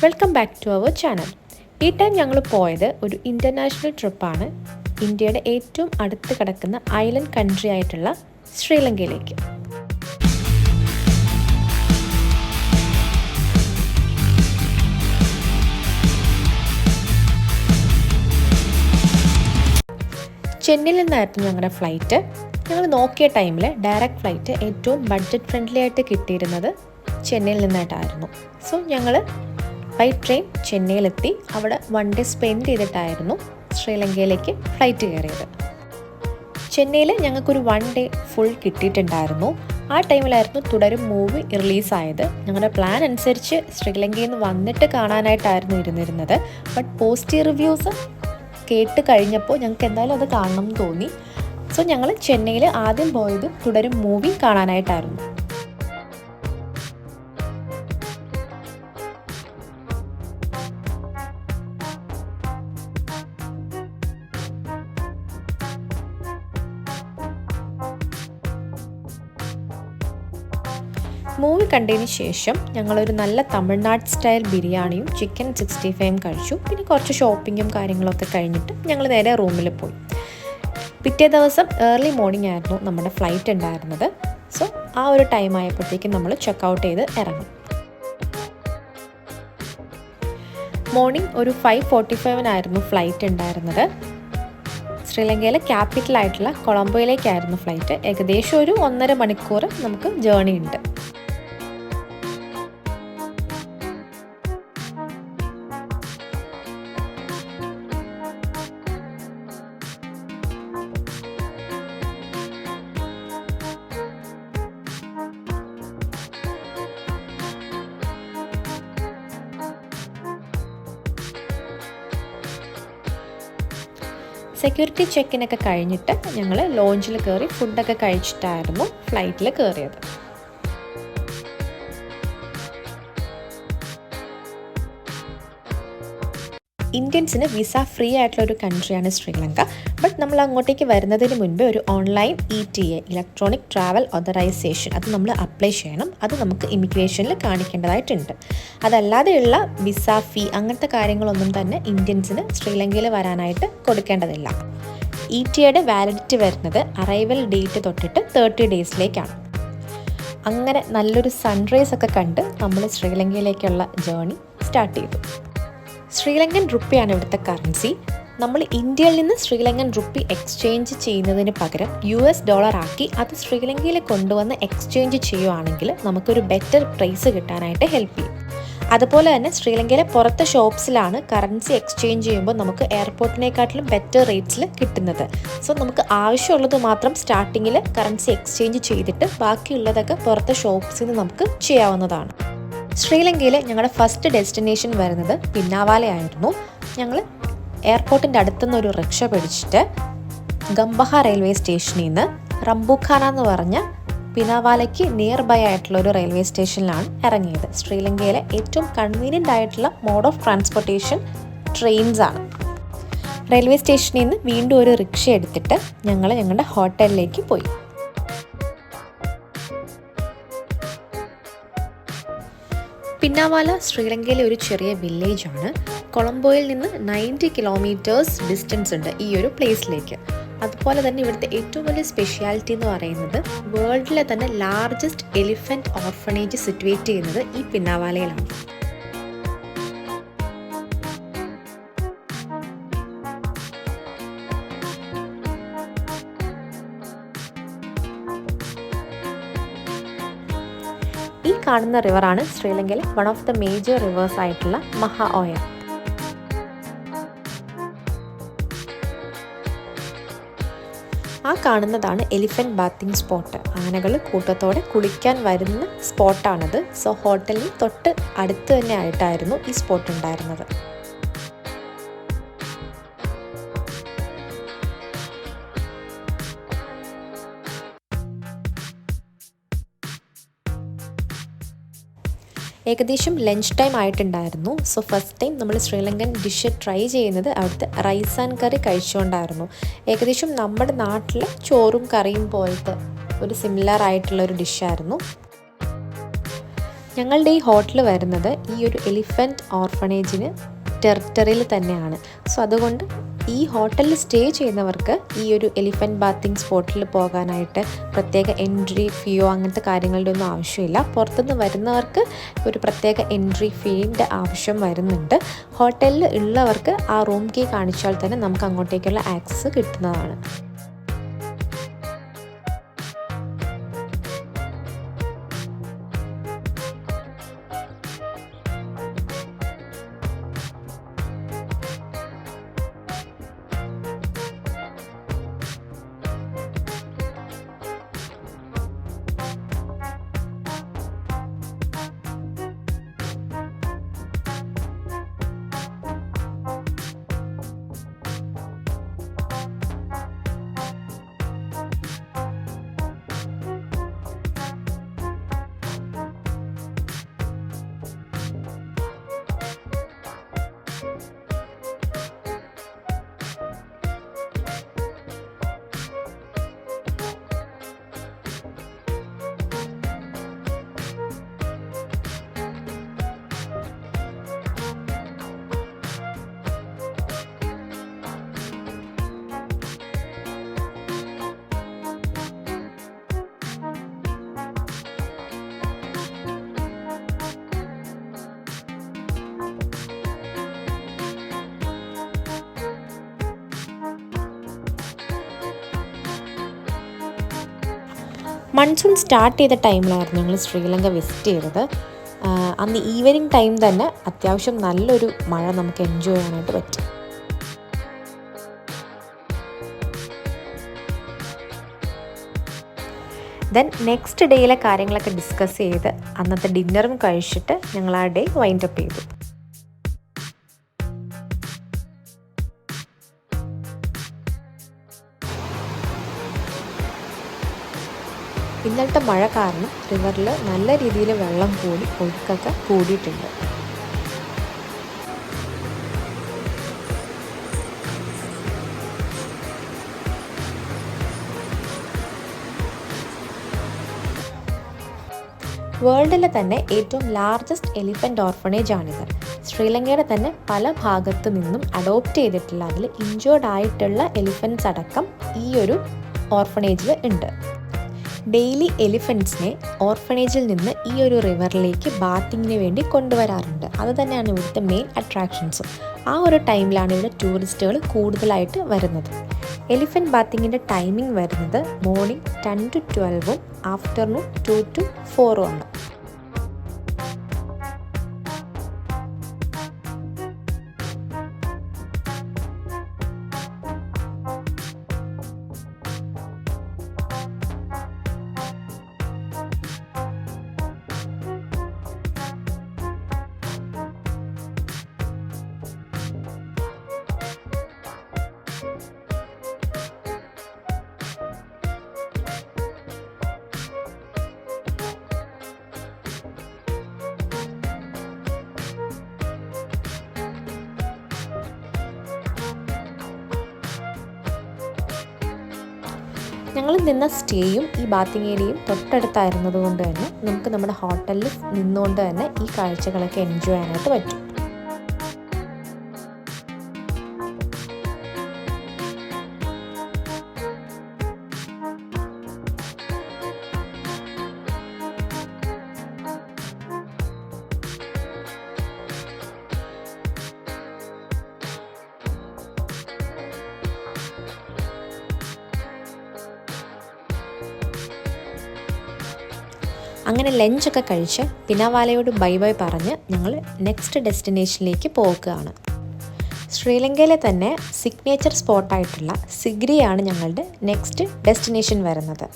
Welcome back to our channel. ഈ time ഞങ്ങൾ പോയത് ഒരു ഇൻ്റർനാഷണൽ ട്രിപ്പാണ്. ഇന്ത്യയുടെ ഏറ്റവും അടുത്ത് കിടക്കുന്ന ഐലൻഡ് കൺട്രി ആയിട്ടുള്ള ശ്രീലങ്കയിലേക്ക്. ചെന്നൈയിൽ നിന്നായിരുന്നു ഞങ്ങളുടെ ഫ്ലൈറ്റ്. ഞങ്ങൾ നോക്കിയ ടൈമിൽ ഡയറക്റ്റ് ഫ്ലൈറ്റ് ഏറ്റവും ബഡ്ജറ്റ് ഫ്രണ്ട്ലി ആയിട്ട് കിട്ടിയിരുന്നത് ചെന്നൈയിൽ നിന്നായിട്ടായിരുന്നു. സോ ഞങ്ങൾ ബൈ ട്രെയിൻ ചെന്നൈയിലെത്തി. അവിടെ 1 ഡേ സ്പെൻഡ് ചെയ്തിട്ടായിരുന്നു ശ്രീലങ്കയിലേക്ക് ഫ്ലൈറ്റ് കയറിയത്. ചെന്നൈയിൽ ഞങ്ങൾക്കൊരു 1 ഡേ ഫുൾ കിട്ടിയിട്ടുണ്ടായിരുന്നു. ആ ടൈമിലായിരുന്നു തുടരും മൂവി റിലീസായത്. ഞങ്ങളുടെ പ്ലാൻ അനുസരിച്ച് ശ്രീലങ്കയിൽ നിന്ന് വന്നിട്ട് കാണാനായിട്ടായിരുന്നു ഇരുന്നിരുന്നത്. ബട്ട് പോസിറ്റീവ് റിവ്യൂസ് കേട്ട് കഴിഞ്ഞപ്പോൾ ഞങ്ങൾക്ക് എന്തായാലും അത് കാണണം എന്ന് തോന്നി. സോ ഞങ്ങൾ ചെന്നൈയിൽ ആദ്യം പോയത് തുടരും മൂവി കാണാനായിട്ടായിരുന്നു. മൂവി കണ്ടതിന് ശേഷം ഞങ്ങളൊരു നല്ല തമിഴ്നാട് സ്റ്റൈൽ ബിരിയാണിയും ചിക്കൻ 65 കഴിച്ചു. പിന്നെ കുറച്ച് ഷോപ്പിങ്ങും കാര്യങ്ങളൊക്കെ കഴിഞ്ഞിട്ട് ഞങ്ങൾ നേരെ റൂമിൽ പോയി. പിറ്റേ ദിവസം ഏർലി മോർണിംഗ് ആയിരുന്നു നമ്മുടെ ഫ്ലൈറ്റ് ഉണ്ടായിരുന്നത്. സോ ആ ഒരു ടൈം ആയപ്പോഴത്തേക്കും നമ്മൾ ചെക്കൗട്ട് ചെയ്ത് ഇറങ്ങി. മോർണിംഗ് ഒരു 5:45 ഫ്ലൈറ്റ് ഉണ്ടായിരുന്നത്. ശ്രീലങ്കയിലെ ക്യാപിറ്റലായിട്ടുള്ള കൊളംബോയിലേക്കായിരുന്നു ഫ്ലൈറ്റ്. ഏകദേശം ഒരു 1.5 മണിക്കൂർ നമുക്ക് ജേർണി ഉണ്ട്. സെക്യൂരിറ്റി ചെക്കിനൊക്കെ കഴിഞ്ഞിട്ട് ഞങ്ങൾ ലോഞ്ചിൽ കയറി ഫുഡൊക്കെ കഴിച്ചിട്ടായിരുന്നു ഫ്ലൈറ്റിൽ കയറിയത്. ഇന്ത്യൻസിന് വിസ ഫ്രീ ആയിട്ടുള്ള ഒരു കൺട്രിയാണ് ശ്രീലങ്ക. ബട്ട് നമ്മൾ അങ്ങോട്ടേക്ക് വരുന്നതിന് മുൻപ് ഒരു online ETA electronic travel authorisation അത് നമ്മൾ അപ്ലൈ ചെയ്യണം. അത് നമുക്ക് ഇമിഗ്രേഷനിൽ കാണിക്കേണ്ടതായിട്ടുണ്ട്. അതല്ലാതെയുള്ള വിസ ഫീ അങ്ങനത്തെ കാര്യങ്ങളൊന്നും തന്നെ ഇന്ത്യൻസിന് ശ്രീലങ്കയിൽ വരാനായിട്ട് കൊടുക്കേണ്ടതില്ല. ETAയുടെ വാലിഡിറ്റി വരുന്നത് അറൈവൽ ഡേറ്റ് തൊട്ടിട്ട് 30 ഡേയ്സിലേക്കാണ്. അങ്ങനെ നല്ലൊരു സൺറൈസ് ഒക്കെ കണ്ട് നമ്മൾ ശ്രീലങ്കയിലേക്കുള്ള ജേർണി സ്റ്റാർട്ട് ചെയ്തു. ശ്രീലങ്കൻ റുപ്പിയാണ് ഇവിടുത്തെ കറൻസി. നമ്മൾ ഇന്ത്യയിൽ നിന്ന് ശ്രീലങ്കൻ റുപ്പി എക്സ്ചേഞ്ച് ചെയ്യുന്നതിന് പകരം US ഡോളർ ആക്കി അത് ശ്രീലങ്കയിൽ കൊണ്ടുവന്ന് എക്സ്ചേഞ്ച് ചെയ്യുവാണെങ്കിൽ നമുക്കൊരു ബെറ്റർ പ്രൈസ് കിട്ടാനായിട്ട് ഹെൽപ്പ് ചെയ്യും. അതുപോലെ തന്നെ ശ്രീലങ്കയിലെ പുറത്തെ ഷോപ്സിലാണ് കറൻസി എക്സ്ചേഞ്ച് ചെയ്യുമ്പോൾ നമുക്ക് എയർപോർട്ടിനെക്കാട്ടിലും ബെറ്റർ റേറ്റ്സിൽ കിട്ടുന്നത്. സോ നമുക്ക് ആവശ്യമുള്ളത് മാത്രം സ്റ്റാർട്ടിങ്ങിൽ കറൻസി എക്സ്ചേഞ്ച് ചെയ്തിട്ട് ബാക്കിയുള്ളതൊക്കെ പുറത്തെ ഷോപ്സിൽ നിന്ന് നമുക്ക് ചെയ്യാവുന്നതാണ്. ശ്രീലങ്കയിൽ ഞങ്ങളുടെ ഫസ്റ്റ് ഡെസ്റ്റിനേഷൻ വരുന്നത് പിന്നാവാലയായിരുന്നു. ഞങ്ങൾ എയർപോർട്ടിൻ്റെ അടുത്തുനിന്ന് ഒരു റിക്ഷ പിടിച്ചിട്ട് ഗംബഹ റെയിൽവേ സ്റ്റേഷനിൽ നിന്ന് റംബുഖാന എന്ന് പറഞ്ഞ പിനാവാലയ്ക്ക് നിയർ ബൈ ആയിട്ടുള്ള ഒരു റെയിൽവേ സ്റ്റേഷനിലാണ് ഇറങ്ങിയത്. ശ്രീലങ്കയിലെ ഏറ്റവും കൺവീനിയൻ്റ് ആയിട്ടുള്ള മോഡ് ഓഫ് ട്രാൻസ്പോർട്ടേഷൻ ട്രെയിൻസ് ആണ്. റെയിൽവേ സ്റ്റേഷനിൽ നിന്ന് വീണ്ടും ഒരു റിക്ഷ എടുത്തിട്ട് ഞങ്ങൾ ഞങ്ങളുടെ ഹോട്ടലിലേക്ക് പോയി. പിന്നാവാല ശ്രീലങ്കയിലെ ഒരു ചെറിയ വില്ലേജാണ്. കൊളംബോയിൽ നിന്ന് 90 കിലോമീറ്റേഴ്സ് ഡിസ്റ്റൻസ് ഉണ്ട് ഈ ഒരു പ്ലേസിലേക്ക്. അതുപോലെ തന്നെ ഇവിടുത്തെ ഏറ്റവും വലിയ സ്പെഷ്യാലിറ്റി എന്ന് പറയുന്നത് വേൾഡിലെ തന്നെ ലാർജസ്റ്റ് എലിഫന്റ് ഓർഫനേജ് സിറ്റുവേറ്റ് ചെയ്യുന്നത് ഈ പിന്നാവാലയിലാണ്. ഈ കാണുന്ന റിവറാണ് ശ്രീലങ്കയിലെ one of the major reverse ആയിട്ടുള്ള മഹാ ഓയ. ആ കാണുന്നതാണ് എലിഫന്റ് ബാത്തിങ് സ്പോട്ട്. ആനകൾ കൂട്ടത്തോടെ കുളിക്കാൻ വരുന്ന സ്പോട്ടാണത്. സോ ഹോട്ടലിൽ തൊട്ട് അടുത്ത് തന്നെ ആയിട്ടായിരുന്നു ഈ സ്പോട്ട് ഉണ്ടായിരുന്നത്. ഏകദേശം ലഞ്ച് ടൈം ആയിട്ടുണ്ടായിരുന്നു. സോ ഫസ്റ്റ് ടൈം നമ്മൾ ശ്രീലങ്കൻ ഡിഷ് ട്രൈ ചെയ്യുന്നത് അവിടുത്തെ റൈസ് ആൻഡ് കറി കഴിച്ചുകൊണ്ടായിരുന്നു. ഏകദേശം നമ്മുടെ നാട്ടിലെ ചോറും കറിയും പോലത്തെ ഒരു സിമിലർ ആയിട്ടുള്ളൊരു ഡിഷായിരുന്നു. ഞങ്ങളുടെ ഈ ഹോട്ടൽ വരുന്നത് ഈ ഒരു എലിഫൻറ്റ് ഓർഫണേജിന് ടെറിട്ടറിയിൽ തന്നെയാണ്. സോ അതുകൊണ്ട് ഈ ഹോട്ടലിൽ സ്റ്റേ ചെയ്യുന്നവർക്ക് ഈ ഒരു എലിഫൻറ്റ് ബാത്തിങ് സ്പോട്ടിൽ പോകാനായിട്ട് പ്രത്യേക എൻട്രി ഫീയോ അങ്ങനത്തെ കാര്യങ്ങളുടെ ഒന്നും ആവശ്യമില്ല. പുറത്തുനിന്ന് വരുന്നവർക്ക് ഒരു പ്രത്യേക എൻട്രി ഫീൻ്റെ ആവശ്യം വരുന്നുണ്ട്. ഹോട്ടലിൽ ഉള്ളവർക്ക് ആ റൂം കീ കാണിച്ചാൽ തന്നെ നമുക്ക് അങ്ങോട്ടേക്കുള്ള ആക്സസ് കിട്ടുന്നതാണ്. മൺസൂൺ സ്റ്റാർട്ട് ചെയ്ത ടൈമിലായിരുന്നു ഞങ്ങൾ ശ്രീലങ്ക വിസിറ്റ് ചെയ്തത്. അന്ന് ഈവനിങ് ടൈം തന്നെ അത്യാവശ്യം നല്ലൊരു മഴ നമുക്ക് എൻജോയ് ചെയ്യാനായിട്ട് പറ്റി. ദെൻ നെക്സ്റ്റ് ഡേയിലെ കാര്യങ്ങളൊക്കെ ഡിസ്കസ് ചെയ്ത് അന്നത്തെ ഡിന്നറും കഴിച്ചിട്ട് ഞങ്ങൾ ആ ഡേ വൈൻഡപ്പ് ചെയ്തു. ഇന്നലത്തെ മഴ കാരണം റിവറിൽ നല്ല രീതിയിൽ വെള്ളം കൂടി ഒഴുക്കൊക്കെ കൂടിയിട്ടുണ്ട്. വേൾഡിലെ തന്നെ ഏറ്റവും ലാർജസ്റ്റ് എലിഫൻറ്റ് ഓർഫണേജ് ആണിത്. ശ്രീലങ്കയുടെ തന്നെ പല ഭാഗത്തു നിന്നും അഡോപ്റ്റ് ചെയ്തിട്ടുള്ള അതിൽ ഇഞ്ചേർഡ് ആയിട്ടുള്ള എലിഫൻറ്റ്സ് അടക്കം ഈ ഒരു ഓർഫണേജിൽ ഉണ്ട്. ഡെയിലി എലിഫൻറ്റ്സിനെ ഓർഫണേജിൽ നിന്ന് ഈ ഒരു റിവറിലേക്ക് ബാത്തിങ്ങിന് വേണ്ടി കൊണ്ടുവരാറുണ്ട്. അത് തന്നെയാണ് ഇവിടുത്തെ മെയിൻ അട്രാക്ഷൻസും. ആ ഒരു ടൈമിലാണ് ഇവിടെ ടൂറിസ്റ്റുകൾ കൂടുതലായിട്ട് വരുന്നത്. എലിഫൻറ്റ് ബാത്തിങ്ങിൻ്റെ ടൈമിംഗ് വരുന്നത് മോർണിംഗ് 10 to 12 ആഫ്റ്റർനൂൺ 2 to 4 ആണ്. ഞങ്ങൾ നിന്ന സ്റ്റേയും ഈ ബാത്തിങ് ഏരിയയും തൊട്ടടുത്തായിരുന്നത് കൊണ്ട് തന്നെ നമുക്ക് നമ്മുടെ ഹോട്ടലിൽ നിന്നുകൊണ്ട് തന്നെ ഈ കാഴ്ചകളൊക്കെ എൻജോയ് ചെയ്യാനായിട്ട് പറ്റും. അങ്ങനെ ലഞ്ചൊക്കെ കഴിച്ച് പിനാവാലയോട് ബൈ ബൈ പറഞ്ഞ് ഞങ്ങൾ നെക്സ്റ്റ് ഡെസ്റ്റിനേഷനിലേക്ക് പോകുകയാണ്. ശ്രീലങ്കയിലെ തന്നെ സിഗ്നേച്ചർ സ്പോട്ടായിട്ടുള്ള സിഗ്രിയാണ് ഞങ്ങളുടെ നെക്സ്റ്റ് ഡെസ്റ്റിനേഷൻ വരുന്നത്.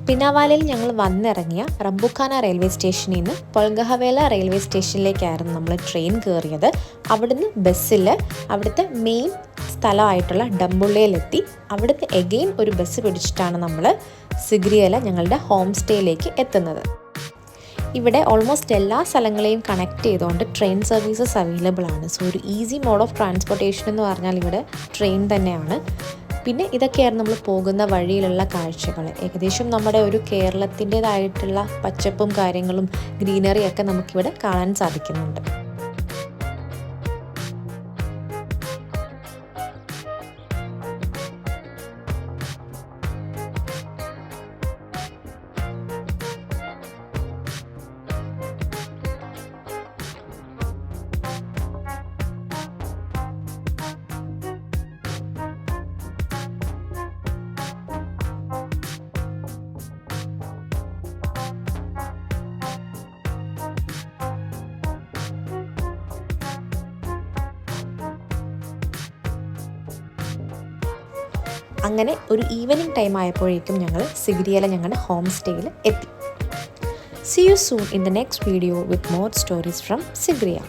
പിനാവാലയിൽ ഞങ്ങൾ വന്നിറങ്ങിയ റംബുക്കാന റെയിൽവേ സ്റ്റേഷനിൽ നിന്ന് പൊൽഗഹവേല റെയിൽവേ സ്റ്റേഷനിലേക്കായിരുന്നു നമ്മൾ ട്രെയിൻ കയറിയത്. അവിടുന്ന് ബസ്സിൽ അവിടുത്തെ മെയിൻ സ്ഥലമായിട്ടുള്ള ഡംബുള്ളയിലെത്തി അവിടുന്ന് എഗെയിൻ ഒരു ബസ് പിടിച്ചിട്ടാണ് നമ്മൾ സിഗ്രിയല ഞങ്ങളുടെ ഹോം സ്റ്റേയിലേക്ക് എത്തുന്നത്. ഇവിടെ ഓൾമോസ്റ്റ് എല്ലാ സ്ഥലങ്ങളെയും കണക്ട് ചെയ്തുകൊണ്ട് ട്രെയിൻ സർവീസസ് അവൈലബിൾ ആണ്. സോ ഒരു ഈസി മോഡ് ഓഫ് ട്രാൻസ്പോർട്ടേഷൻ എന്ന് പറഞ്ഞാൽ ഇവിടെ ട്രെയിൻ തന്നെയാണ്. പിന്നെ ഇതൊക്കെയായിരുന്നു നമ്മൾ പോകുന്ന വഴിയിലുള്ള കാഴ്ചകൾ. ഏകദേശം നമ്മുടെ ഒരു കേരളത്തിൻ്റെതായിട്ടുള്ള പച്ചപ്പും കാര്യങ്ങളും ഗ്രീനറിയൊക്കെ നമുക്കിവിടെ കാണാൻ സാധിക്കുന്നുണ്ട്. അങ്ങനെ ഒരു ഈവനിങ് ടൈം ആയപ്പോഴേക്കും ഞങ്ങൾ സിഗിരിയിലെ ഞങ്ങളുടെ ഹോം സ്റ്റേയിൽ എത്തി. See you soon in the next video with more stories from Sigiriya.